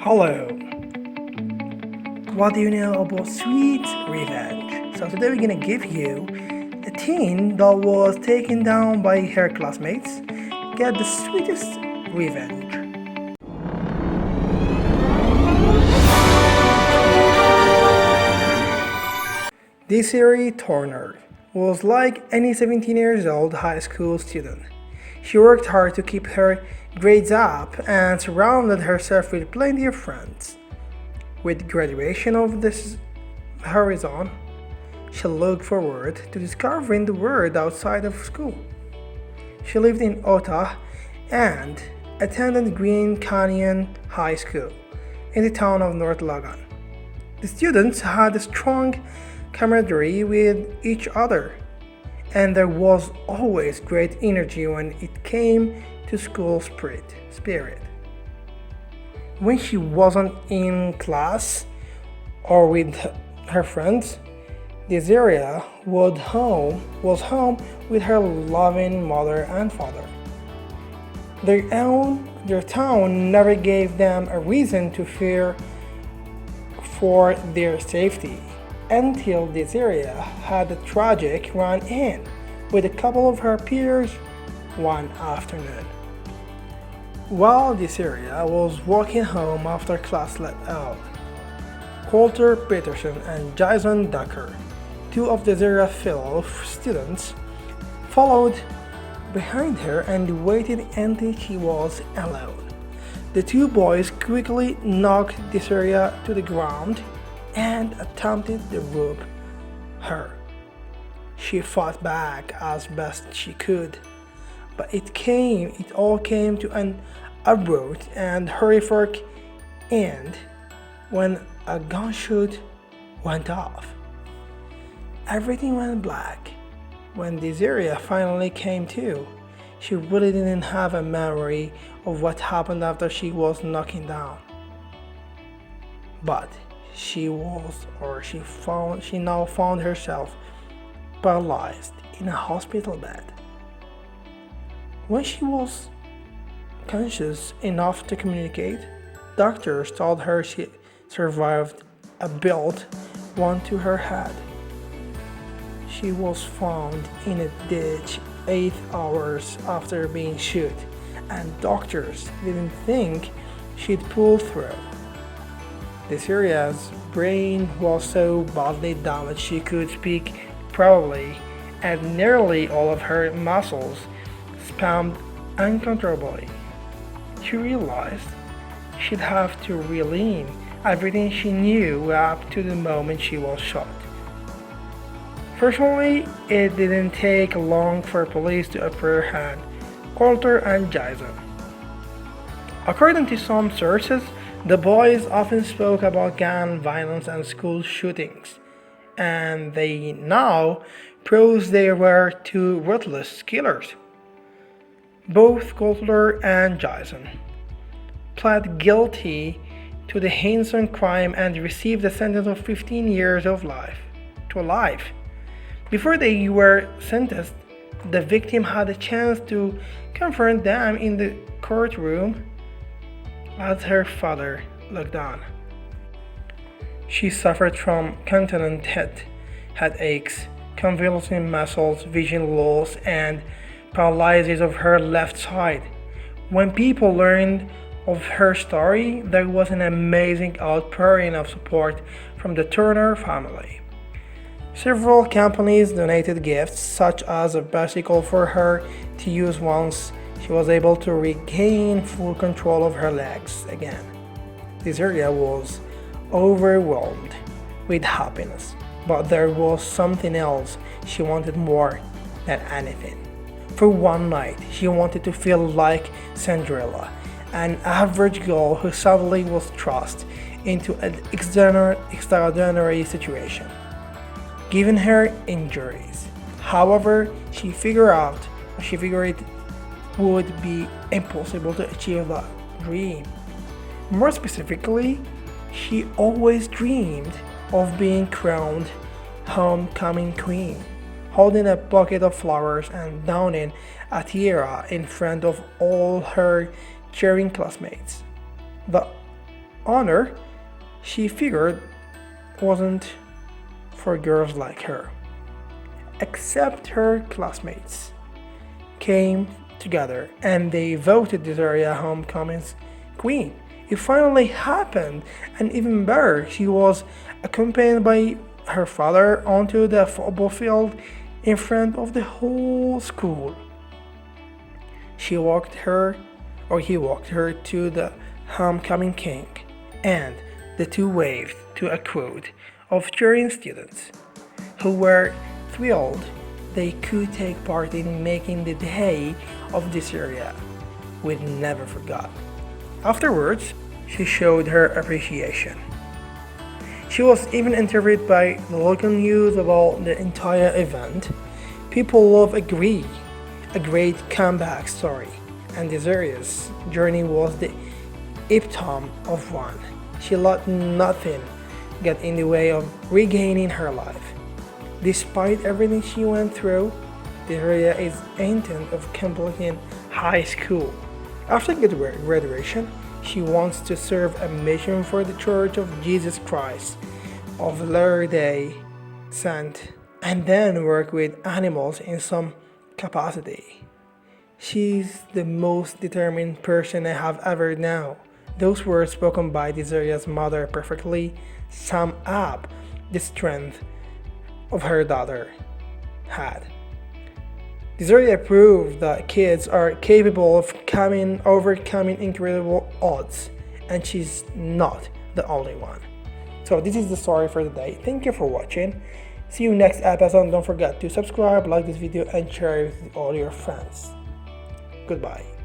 Hello, what do you know about sweet revenge? So today we're gonna give you a teen that was taken down by her classmates get the sweetest revenge. Desiree Turner was like any 17 years old high school student. She worked hard to keep her grades up and surrounded herself with plenty of friends. With graduation of this horizon, she looked forward to discovering the world outside of school. She lived in Utah and attended Green Canyon High School in the town of North Logan. The students had a strong camaraderie with each other, and there was always great energy when it came to school spirit. When she wasn't in class or with her friends, Desiree was home with her loving mother and father. Their town never gave them a reason to fear for their safety until Desiree had a tragic run-in with a couple of her peers one afternoon. While Desiree was walking home after class let out, Coulter Peterson and Jason Ducker, two of Desiree's fellow students, followed behind her and waited until she was alone. The two boys quickly knocked Desiree to the ground and attempted to rope her. She fought back as best she could, but it all came to an abrupt and horrific end when a gunshot went off. Everything went black. When Desiree finally came to, she really didn't have a memory of what happened after she was knocked down. But she now found herself paralyzed in a hospital bed. When she was conscious enough to communicate, doctors told her she survived a bullet wound to her head. She was found in a ditch 8 hours after being shot, and doctors didn't think she'd pull through. Desiree's brain was so badly damaged she could speak properly, and nearly all of her muscles spasmed uncontrollably. She realized she'd have to relearn everything she knew up to the moment she was shot. Fortunately, it didn't take long for police to apprehend Coulter and Jason. According to some sources, the boys often spoke about gun violence and school shootings, and they now proved they were two ruthless killers. Both Coulter and Jason pled guilty to the heinous crime and received a sentence of 15 years to life. Before they were sentenced, the victim had a chance to confront them in the courtroom as her father looked on. She suffered from continual headaches, convulsing muscles, vision loss, and paralysis of her left side. When people learned of her story, there was an amazing outpouring of support from the Turner family. Several companies donated gifts, such as a bicycle for her to use once she was able to regain full control of her legs again. Desiree was overwhelmed with happiness, but there was something else she wanted more than anything. For one night, she wanted to feel like Cinderella, an average girl who suddenly was thrust into an extraordinary situation, given her injuries. However, she figured it would be impossible to achieve that dream. More specifically, she always dreamed of being crowned homecoming queen, holding a bucket of flowers and donning a tiara in front of all her cheering classmates. The honor she figured wasn't for girls like her. Except her classmates came together and they voted Desiree homecoming's queen. It finally happened, and even better, she was accompanied by her father onto the football field in front of the whole school. She walked her, or he walked her to the homecoming king, and the two waved to a crowd of cheering students who were thrilled they could take part in making the day of this area we'd never forgot. Afterwards, she showed her appreciation. She was even interviewed by the local news about the entire event. People love a great comeback story, and Desiree's journey was the epitome of one. She let nothing get in the way of regaining her life. Despite everything she went through, Desiree is intent of completing high school. After graduation, she wants to serve a mission for the Church of Jesus Christ of Latter-day Saints and then work with animals in some capacity. She's the most determined person I have ever known. Those words spoken by Desiree's mother perfectly sum up the strength of her daughter had. Desiree proved that kids are capable of overcoming incredible odds, and she's not the only one. So this is the story for today. Thank you for watching. See you next episode. Don't forget to subscribe, like this video, and share it with all your friends. Goodbye.